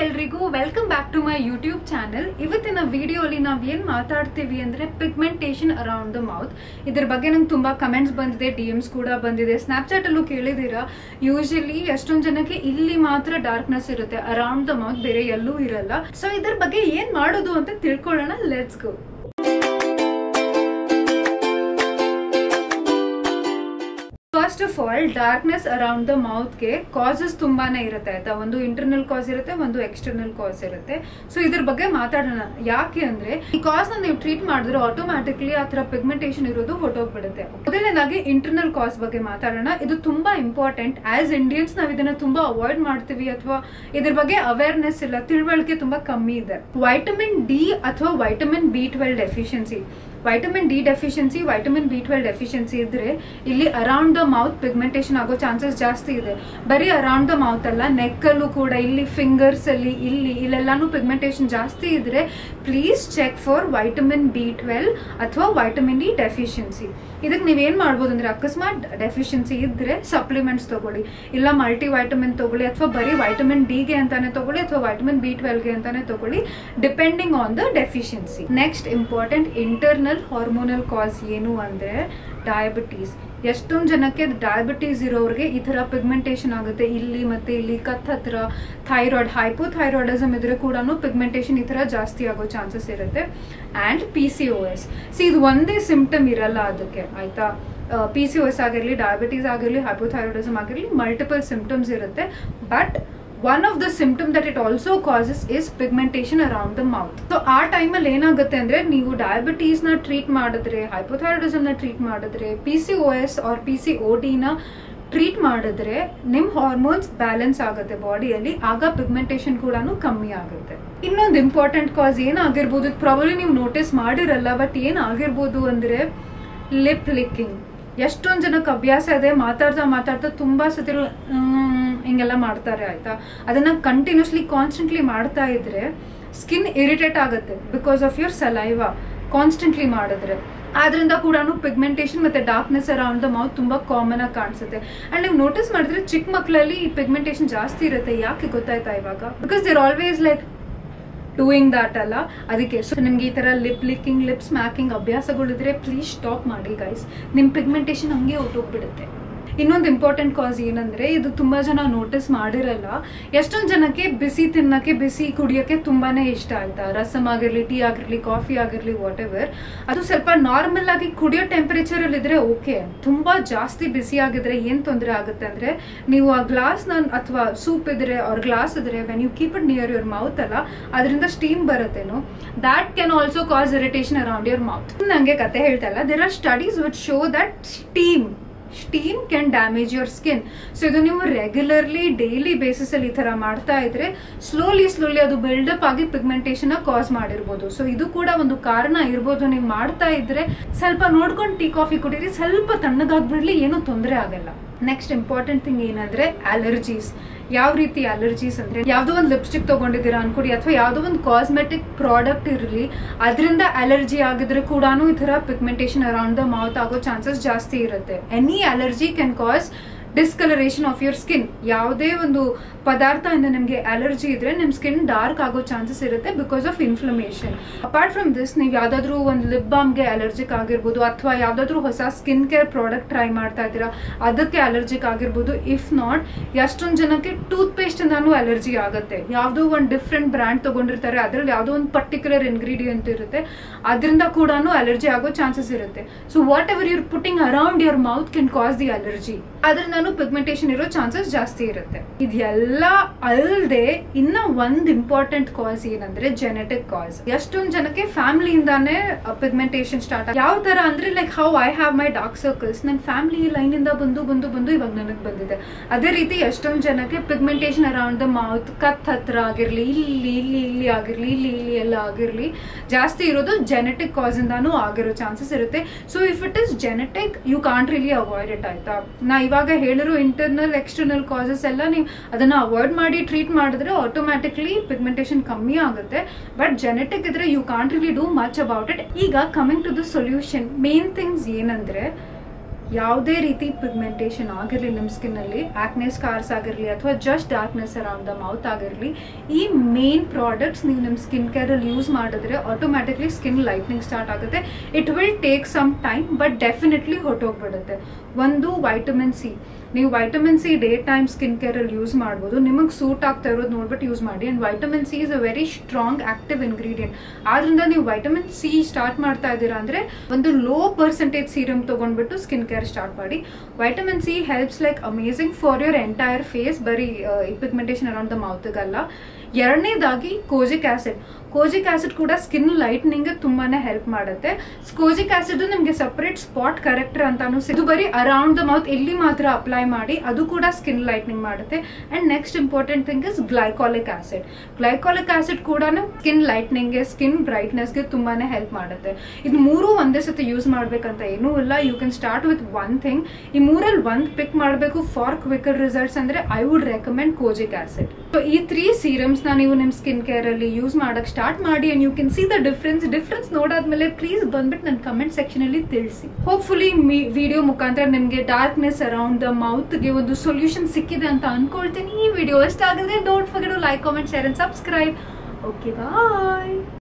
ಎಲ್ರಿಗೂ welcome back to my YouTube channel. ಇವತ್ತಿನ ವಿಡಿಯೋಲಿ ನಾವು ಏನು ಮಾತಾಡ್ತೀವಿ ಅಂದರೆ ಪಿಗ್ಮೆಂಟೇಷನ್ ಅರೌಂಡ್ ದ ಮೌತ್. ಇದ್ರ ಬಗ್ಗೆ ನಂಗೆ ತುಂಬ ಕಮೆಂಟ್ಸ್ ಬಂದಿದೆ, DMs ಕೂಡ ಬಂದಿದೆ, ಸ್ನ್ಯಾಪ್ಚಾಟಲ್ಲೂ ಕೇಳಿದ್ದೀರಾ. ಯೂಶಲಿ ಎಷ್ಟೊಂದು ಜನಕ್ಕೆ ಇಲ್ಲಿ ಮಾತ್ರ ಡಾರ್ಕ್ನೆಸ್ ಇರುತ್ತೆ ಅರೌಂಡ್ ದ ಮೌತ್, ಬೇರೆ ಎಲ್ಲೂ ಇರಲ್ಲ. ಸೊ ಇದ್ರ ಬಗ್ಗೆ ಏನು ಮಾಡೋದು ಅಂತ ತಿಳ್ಕೊಳ್ಳೋಣ. Let's go. First of all, darkness around the ಮೌತ್ಗೆ ಕಾಸಸ್ ತುಂಬಾನೇ ಇರುತ್ತೆ ಆಯ್ತಾ. ಒಂದು ಇಂಟರ್ನಲ್ ಕಾಸ್ ಇರುತ್ತೆ, ಒಂದು ಎಕ್ಸ್ಟರ್ನಲ್ ಕಾಸ್ ಇರುತ್ತೆ. ಸೊ ಇದ್ರ ಬಗ್ಗೆ ಮಾತಾಡೋಣ. ಯಾಕೆ ಅಂದ್ರೆ ಈ ಕಾಸ್ ನ ನೀವು ಟ್ರೀಟ್ ಮಾಡಿದ್ರೆ ಆಟೋಮ್ಯಾಟಿಕ್ಲಿ ಆ ತರ ಪಿಗ್ಮೆಂಟೇಷನ್ ಇರೋದು ಹೊರಟೋಗ್ಬಿಡುತ್ತೆ. ಮೊದಲನೇದಾಗಿ ಇಂಟರ್ನಲ್ ಕಾಸ್ ಬಗ್ಗೆ ಮಾತಾಡೋಣ. ಇದು ತುಂಬಾ ಇಂಪಾರ್ಟೆಂಟ್. ಆಸ್ ಇಂಡಿಯನ್ಸ್ ನಾವು ಇದನ್ನ ತುಂಬಾ ಅವಾಯ್ಡ್ ಮಾಡ್ತೀವಿ, ಅಥವಾ ಇದ್ರ ಬಗ್ಗೆ ಅವೇರ್ನೆಸ್ ಇಲ್ಲ, ತಿಳುವಳಿಕೆ ತುಂಬಾ ಕಮ್ಮಿ ಇದೆ. ವೈಟಮಿನ್ ಡಿ ಅಥವಾ vitamin B12 deficiency, vitamin D deficiency, vitamin B12 deficiency ಇದ್ರೆ ಇಲ್ಲಿ ಅರೌಂಡ್ ದ ಮೌತ್ ಪಿಗ್ಮೆಂಟೇಷನ್ ಆಗೋ ಚಾನ್ಸಸ್ ಜಾಸ್ತಿ ಇದೆ. ಬರೀ ಅರೌಂಡ್ ದ ಮೌತ್ ಅಲ್ಲ, ನೆಕ್ ಅಲ್ಲೂ ಕೂಡ, ಇಲ್ಲಿ ಫಿಂಗರ್ಸ್ ಅಲ್ಲಿ, ಇಲ್ಲೆಲ್ಲಾನು ಪಿಗ್ಮೆಂಟೇಷನ್ ಜಾಸ್ತಿ ಇದ್ರೆ please check for vitamin B12 ಅಥವಾ ವೈಟಮಿನ್ ಡಿ ಡೆಫಿಷಿಯನ್ಸಿ. ಇದಕ್ಕೆ ನೀವೇನ್ ಮಾಡ್ಬೋದು ಅಂದ್ರೆ, ಅಕಸ್ಮಾತ್ ಡೆಫಿಷಿಯನ್ಸಿ ಇದ್ರೆ ಸಪ್ಲಿಮೆಂಟ್ಸ್ ತಗೊಳ್ಳಿ, ಇಲ್ಲ ಮಲ್ಟಿ ವೈಟಮಿನ್ ತಗೊಳ್ಳಿ, ಅಥವಾ ಬರೀ ವೈಟಮಿನ್ ಡಿಗೆ ಅಂತಾನೆ ತಗೊಳ್ಳಿ, ಅಥವಾ ವೈಟಮಿನ್ B12ಗೆ ಅಂತಾನೆ ತಗೊಳ್ಳಿ, depending on the deficiency. Next important internal hormonal cause ಏನು ಅಂದ್ರೆ ಡಯಾಬಿಟೀಸ್. ಎಷ್ಟೊಂದು ಜನಕ್ಕೆ ಡಯಾಬಿಟೀಸ್ ಇರೋರಿಗೆ ಈ ತರ ಪಿಗ್ಮೆಂಟೇಷನ್ ಆಗುತ್ತೆ, ಇಲ್ಲಿ ಮತ್ತೆ ಇಲ್ಲಿ ಕತ್ ಹತ್ರ. ಥೈರಾಯ್ಡ್, ಹೈಪೋಥೈರಾಯ್ಡಿಸಮ್ ಇದ್ರೆ ಕೂಡ ಪಿಗ್ಮೆಂಟೇಷನ್ ಈ ತರ ಜಾಸ್ತಿ ಆಗೋ ಚಾನ್ಸಸ್ ಇರುತ್ತೆ. ಅಂಡ್ PCOS, ಇದು ಒಂದೇ ಸಿಂಪ್ಟಮ್ ಇರಲ್ಲ ಅದಕ್ಕೆ ಆಯ್ತಾ. PCOS ಆಗಿರಲಿ, ಡಯಾಬಿಟೀಸ್ ಆಗಿರಲಿ, ಹೈಪೋಥೈರಾಯ್ಡಿಸಮ್ ಆಗಿರಲಿ, ಮಲ್ಟಿಪಲ್ ಸಿಂಪ್ಟಮ್ಸ್ ಇರುತ್ತೆ. But one of the symptoms that it also causes is pigmentation around the mouth. So ಆ ಟೈಮಲ್ಲಿ ಏನಾಗುತ್ತೆ ಅಂದ್ರೆ, ನೀವು ಡಯಾಬಿಟೀಸ್ ನ ಟ್ರೀಟ್ ಮಾಡಿದ್ರೆ, ಹೈಪೋಥೈರಾಯ್ಡಿಸಮ್ ನ ಟ್ರೀಟ್ ಮಾಡಿದ್ರೆ, PCOS or PCOD ನ ಟ್ರೀಟ್ ಮಾಡಿದ್ರೆ ನಿಮ್ ಹಾರ್ಮೋನ್ಸ್ ಬ್ಯಾಲೆನ್ಸ್ ಆಗುತ್ತೆ ಬಾಡಿಯಲ್ಲಿ. ಆಗ ಪಿಗ್ಮೆಂಟೇಷನ್ ಕೂಡ ಕಮ್ಮಿ ಆಗುತ್ತೆ. ಇನ್ನೊಂದು ಇಂಪಾರ್ಟೆಂಟ್ ಕಾಸ್ ಏನಾಗಿರ್ಬೋದು, ಪ್ರಾಬಬ್ಲಿ ನೀವು ನೋಟಿಸ್ ಮಾಡಿರಲ್ಲ, ಬಟ್ ಏನಾಗಿರ್ಬೋದು ಅಂದ್ರೆ ಲಿಪ್ ಲಿಕ್ಕಿಂಗ್. ಎಷ್ಟೊಂದು ಜನಕ್ಕೆ ಅಭ್ಯಾಸ ಇದೆ, ಮಾತಾಡ್ತಾ ತುಂಬಾ ಸತಿ ಹಿಂಗೆಲ್ಲ ಮಾಡ್ತಾರೆ ಆಯ್ತಾ. ಅದನ್ನ ಕಂಟಿನ್ಯೂಸ್ಲಿ ಕಾನ್ಸ್ಟೆಂಟ್ಲಿ ಮಾಡ್ತಾ ಇದ್ರೆ ಸ್ಕಿನ್ ಇರಿಟೇಟ್ ಆಗುತ್ತೆ because of your saliva constantly ಮಾಡಿದ್ರೆ. ಆದ್ರಿಂದ ಕೂಡ ಪಿಗ್ಮೆಂಟೇಷನ್ ಮತ್ತೆ ಡಾರ್ಕ್ನೆಸ್ ಅರೌಂಡ್ ದ ಮೌತ್ ತುಂಬಾ ಕಾಮನ್ ಆಗಿ ಕಾಣಿಸುತ್ತೆ. ಅಂಡ್ ನೀವು ನೋಟಿಸ್ ಮಾಡಿದ್ರೆ ಚಿಕ್ಕ ಮಕ್ಕಳಲ್ಲಿ ಈ ಪಿಗ್ಮೆಂಟೇಷನ್ ಜಾಸ್ತಿ ಇರುತ್ತೆ. ಯಾಕೆ ಗೊತ್ತಾಯ್ತಾ ಇವಾಗ? Because there always like doing that ಅಲ್ಲ, ಅದಕ್ಕೆ. ಸೊ ನಿಮ್ಗೆ ಈ ತರ ಲಿಪ್ ಲಿಕ್ಕಿಂಗ್, ಲಿಪ್ ಸ್ಮ್ಯಾಕಿಂಗ್ ಅಭ್ಯಾಸಗಳಿದ್ರೆ ಪ್ಲೀಸ್ ಸ್ಟಾಪ್ ಮಾಡಿ ಗೈಸ್. ನಿಮ್ ಪಿಗ್ಮೆಂಟೇಷನ್ ಹಂಗೆ ಹೊರಟೋಗ್ಬಿಡುತ್ತೆ. ಇನ್ನೊಂದು ಇಂಪಾರ್ಟೆಂಟ್ ಕಾಸ್ ಏನಂದ್ರೆ, ಇದು ತುಂಬಾ ಜನ ನೋಟಿಸ್ ಮಾಡಿರಲ್ಲ, ಎಷ್ಟೊಂದು ಜನಕ್ಕೆ ಬಿಸಿ ತಿನ್ನಕ್ಕೆ, ಬಿಸಿ ಕುಡಿಯೋಕೆ ತುಂಬಾನೇ ಇಷ್ಟ ಆಯ್ತಾ. ರಸಮ್ ಆಗಿರ್ಲಿ, ಟೀ ಆಗಿರ್ಲಿ, ಕಾಫಿ ಆಗಿರ್ಲಿ, ವಾಟ್ ಎವರ್. ಅದು ಸ್ವಲ್ಪ ನಾರ್ಮಲ್ ಆಗಿ ಕುಡಿಯೋ ಟೆಂಪರೇಚರ್ ಅಲ್ಲಿ ಇದ್ರೆ ಓಕೆ. ತುಂಬಾ ಜಾಸ್ತಿ ಬಿಸಿ ಆಗಿದ್ರೆ ಏನ್ ತೊಂದರೆ ಆಗುತ್ತೆ ಅಂದ್ರೆ, ನೀವು ಆ ಗ್ಲಾಸ್ ಅಥವಾ ಸೂಪ್ ಇದ್ರೆ ಅವ್ರ ಗ್ಲಾಸ್ ಇದ್ರೆ, when you keep it near your mouth ಅಲ್ಲ, ಅದರಿಂದ ಸ್ಟೀಮ್ ಬರುತ್ತೇನೋ, that can also cause irritation around your mouth. ನಂಗೆ ಕತೆ ಹೇಳ್ತಾ ಇಲ್ಲ, there are studies which show that steam can damage your skin. So ಇದು ನೀವು ರೆಗ್ಯುಲರ್ಲಿ ಡೈಲಿ ಬೇಸಿಸ್ ಅಲ್ಲಿ ಈ ತರ ಮಾಡ್ತಾ ಇದ್ರೆ ಸ್ಲೋಲಿ ಅದು ಬಿಲ್ಡಪ್ ಆಗಿ ಪಿಗ್ಮೆಂಟೇಷನ್ ಕಾಸ್ ಮಾಡಿರ್ಬೋದು. ಸೊ ಇದು ಕೂಡ ಒಂದು ಕಾರಣ ಇರ್ಬೋದು. ನೀವು ಮಾಡ್ತಾ ಇದ್ರೆ ಸ್ವಲ್ಪ ನೋಡ್ಕೊಂಡು ಟೀ ಕಾಫಿ ಕುಡೀರಿ, ಸ್ವಲ್ಪ ತಣ್ಣಗಾಗ್ಬಿಡ್ಲಿ, ಏನೂ ತೊಂದರೆ ಆಗಲ್ಲ. ನೆಕ್ಸ್ಟ್ ಇಂಪಾರ್ಟೆಂಟ್ ಥಿಂಗ್ ಏನಂದ್ರೆ ಅಲರ್ಜೀಸ್. ಯಾವ ರೀತಿ ಅಲರ್ಜೀಸ್ ಅಂದ್ರೆ, ಯಾವ್ದೋ ಒಂದು ಲಿಪ್ಸ್ಟಿಕ್ ತಗೊಂಡಿದ್ದೀರಾ ಅನ್ಕೊಡಿ, ಅಥವಾ ಯಾವ್ದೋ ಒಂದು ಕಾಸ್ಮೆಟಿಕ್ ಪ್ರಾಡಕ್ಟ್ ಇರಲಿ, ಅದರಿಂದ ಅಲರ್ಜಿ ಆಗಿದ್ರೆ ಕೂಡ ಈ ತರ ಪಿಗ್ಮೆಂಟೇಷನ್ ಅರೌಂಡ್ ದ ಮೌತ್ ಆಗೋ ಚಾನ್ಸಸ್ ಜಾಸ್ತಿ ಇರುತ್ತೆ. Any allergy can cause discolouration of your skin. ಯಾವುದೇ ಒಂದು ಪದಾರ್ಥ ಇಂದ ನಿಮಗೆ ಅಲರ್ಜಿ ಇದ್ರೆ ನಿಮ್ ಸ್ಕಿನ್ ಡಾರ್ಕ್ ಆಗೋ ಚಾನ್ಸಸ್ ಇರುತ್ತೆ because of inflammation. Apart from this, ನೀವು ಯಾವ್ದಾದ್ರು ಒಂದು ಲಿಪ್ ಬಾಮ್ಗೆ ಅಲರ್ಜಿಕ್ ಆಗಿರ್ಬೋದು, ಅಥವಾ ಯಾವ್ದಾದ್ರು ಹೊಸ ಸ್ಕಿನ್ ಕೇರ್ ಪ್ರಾಡಕ್ಟ್ ಟ್ರೈ ಮಾಡ್ತಾ ಇದ್ದೀರಾ, ಅದಕ್ಕೆ ಅಲರ್ಜಿಕ್ ಆಗಿರ್ಬೋದು. ಇಫ್ ನಾಟ್, ಎಷ್ಟೊಂದು ಜನಕ್ಕೆ ಟೂತ್ ಪೇಸ್ಟ್ ಇಂದಾನು ಅಲರ್ಜಿ ಆಗುತ್ತೆ. ಯಾವ್ದೋ ಒಂದು ಡಿಫ್ರೆಂಟ್ ಬ್ರ್ಯಾಂಡ್ ತಗೊಂಡಿರ್ತಾರೆ, ಅದ್ರಲ್ಲಿ ಯಾವ್ದೋ ಒಂದು ಪರ್ಟಿಕ್ಯುಲರ್ ಇಂಗ್ರೀಡಿಯಂಟ್ ಇರುತ್ತೆ, ಅದರಿಂದ ಕೂಡ ಅಲರ್ಜಿ ಆಗೋ ಚಾನ್ಸಸ್ ಇರುತ್ತೆ. So what you're putting around your mouth can cause the allergy. ಅದರಿಂದ ಪಿಗ್ಮೆಂಟೇಷನ್ ಇರೋ ಚಾನ್ಸಸ್ ಜಾಸ್ತಿ ಇರುತ್ತೆ. ಇದೆಲ್ಲ ಅಲ್ಲದೆ ಇನ್ನ ಒಂದು ಇಂಪಾರ್ಟೆಂಟ್ ಕಾಸ್ ಏನಂದ್ರೆ ಜೆನೆಟಿಕ್ ಕಾಸ್. ಎಷ್ಟೊಂದು ಜನಕ್ಕೆ ಫ್ಯಾಮಿಲಿಯಿಂದಾನೇ ಪಿಗ್ಮೆಂಟೇಷನ್ ಸ್ಟಾರ್ಟ್. ಯಾವ ತರ ಅಂದ್ರೆ, like how I have my dark circles, ನನ್ನ ಫ್ಯಾಮಿಲಿ ಲೈನ್ ಇಂದ ಬಂದು ಇವಾಗ ನನಗೆ ಬಂದಿದೆ. ಅದೇ ರೀತಿ ಎಷ್ಟೊಂದು ಜನಕ್ಕೆ ಪಿಗ್ಮೆಂಟೇಷನ್ ಅರೌಂಡ್ ದ ಮೌತ್, ಕತ್ ಹತ್ರ ಆಗಿರ್ಲಿ, ಇಲ್ಲಿ ಆಗಿರ್ಲಿ, ಇಲ್ಲಿ ಎಲ್ಲ ಆಗಿರ್ಲಿ, ಜಾಸ್ತಿ ಇರೋದು ಜೆನೆಟಿಕ್ ಕಾಸ್ ಇಂದಾನು ಆಗಿರೋ ಚಾನ್ಸಸ್ ಇರುತ್ತೆ. So if it is genetic, you can't really avoid it ಆಯ್ತಾ. ನಾ ಇವಾಗ ಹೇಳಿರೋ ಇಂಟರ್ನಲ್ ಎಕ್ಸ್ಟರ್ನಲ್ ಕಾಸಸ್ ಎಲ್ಲ ನೀವು ಅದನ್ನ ಅವಾಯ್ಡ್ ಮಾಡಿ ಟ್ರೀಟ್ ಮಾಡಿದ್ರೆ ಆಟೋಮ್ಯಾಟಿಕ್ಲಿ ಪಿಗ್ಮೆಂಟೇಷನ್ ಕಮ್ಮಿ ಆಗುತ್ತೆ. ಬಟ್ ಜೆನೆಟಿಕ್ ಇದ್ರೆ you can't really do much about it. ಈಗ coming to the solution, main things ಏನಂದ್ರೆ ಯಾವುದೇ ರೀತಿ ಪಿಗ್ಮೆಂಟೇಷನ್ ಆಗಿರಲಿ ನಿಮ್ಮ ಸ್ಕಿನ್ನಲ್ಲಿ, ಆಕ್ನೆ ಸ್ಕಾರ್ಸ್ ಆಗಿರಲಿ ಅಥವಾ just darkness around the mouth ಆಗಿರಲಿ, ಈ ಮೇನ್ ಪ್ರಾಡಕ್ಟ್ಸ್ ನೀವು ನಿಮ್ಮ ಸ್ಕಿನ್ ಕೇರಲ್ಲಿ ಯೂಸ್ ಮಾಡಿದ್ರೆ ಆಟೋಮ್ಯಾಟಿಕ್ಲಿ ಸ್ಕಿನ್ ಲೈಟ್ನಿಂಗ್ ಸ್ಟಾರ್ಟ್ ಆಗುತ್ತೆ. It will take some time but definitely ಹೊಟ್ಟೋಗ್ಬಿಡುತ್ತೆ. ಒಂದು ವೈಟಮಿನ್ ಸಿ, ನೀವು vitamin C day time skin ಕೇರಲ್ಲಿ ಯೂಸ್ ಮಾಡ್ಬೋದು. ನಿಮಗೆ ಸೂಟ್ ಆಗ್ತಾ ಇರೋದು ನೋಡ್ಬಿಟ್ಟು ಯೂಸ್ ಮಾಡಿ. And vitamin C is a very strong active ingredient. ಆದ್ರಿಂದ ನೀವು ವೈಟಮಿನ್ ಸಿ ಸ್ಟಾರ್ಟ್ ಮಾಡ್ತಾ ಇದ್ದೀರಾ ಅಂದರೆ ಒಂದು ಲೋ ಪರ್ಸೆಂಟೇಜ್ ಸೀರಮ್ ತೊಗೊಂಡ್ಬಿಟ್ಟು ಸ್ಕಿನ್ ಕೇರ್ ಸ್ಟಾರ್ಟ್ ಮಾಡಿ. Vitamin C helps like amazing for your entire face, ಬರೀ ಪಿಗ್ಮೆಂಟೇಷನ್ ಅರೌಂಡ್ ದ ಮೌತ್ಗಲ್ಲ. ಎರಡನೇದಾಗಿ ಕೋಜಿಕ್ ಆಸಿಡ್. ಕೋಜಿಕ್ ಆಸಿಡ್ ಕೂಡ ಸ್ಕಿನ್ ಲೈಟ್ನಿಂಗ್ ತುಂಬಾನೇ ಹೆಲ್ಪ್ ಮಾಡುತ್ತೆ. ಕೋಜಿಕ್ ಆಸಿಡ್ ನಿಮಗೆ ಸಪರೇಟ್ ಸ್ಪಾಟ್ ಕರೆಕ್ಟರ್ ಅಂತಾನು ಇದು ಬರೀ ಅರೌಂಡ್ ದ ಮೌತ್ ಇಲ್ಲಿ ಮಾತ್ರ ಅಪ್ಲೈ ಮಾಡಿ, ಅದು ಕೂಡ ಸ್ಕಿನ್ ಲೈಟ್ನಿಂಗ್ ಮಾಡುತ್ತೆ. And next important thing is glycolic acid. Glycolic acid ಕೂಡ ಸ್ಕಿನ್ ಲೈಟ್ನಿಂಗ್ಗೆ, ಸ್ಕಿನ್ ಬ್ರೈಟ್ನೆಸ್ಗೆ ತುಂಬಾನೇ ಹೆಲ್ಪ್ ಮಾಡುತ್ತೆ. ಇದು ಮೂರು ಒಂದೇ ಸತಿ ಯೂಸ್ ಮಾಡ್ಬೇಕಂತ ಏನೂ ಇಲ್ಲ. You can start with one thing. ಈ ಮೂರಲ್ಲಿ ಒಂದು ಪಿಕ್ ಮಾಡಬೇಕು ಫಾರ್ ಕ್ವಿಕರ್ ರಿಸಲ್ಟ್ಸ್ ಅಂದ್ರೆ I would recommend kojic acid. So ಈ 3 ಸೀರಮ್ಸ್ ನೀವು ನಿಮ್ಮ ಸ್ಕಿನ್ ಕೇರ್ ಅಲ್ಲಿ ಯೂಸ್ ಮಾಡಕ್ ಸ್ಟಾರ್ಟ್ ಮಾಡಿ and you can see the difference ನೋಡಾದ್ಮೇಲೆ ಪ್ಲೀಸ್ ಬಂದ್ಬಿಟ್ಟು ನನ್ನ ಕಮೆಂಟ್ ಸೆಕ್ಷನ್ ಅಲ್ಲಿ ತಿಳಿಸಿ. ಹೋಪ್ಫುಲಿ ವಿಡಿಯೋ ಮುಖಾಂತರ ನಿಮಗೆ ಡಾರ್ಕ್ನೆಸ್ ಅರೌಂಡ್ ದ ಮೌತ್ ಗೆ ಒಂದು ಸೊಲ್ಯೂಷನ್ ಸಿಕ್ಕಿದೆ ಅಂತ ಅನ್ಕೊಳ್ತೀನಿ. ಈ ವಿಡಿಯೋ ಇಷ್ಟ ಆಗಿದ್ರೆ don't forget to like, comment, share and subscribe. Okay, bye.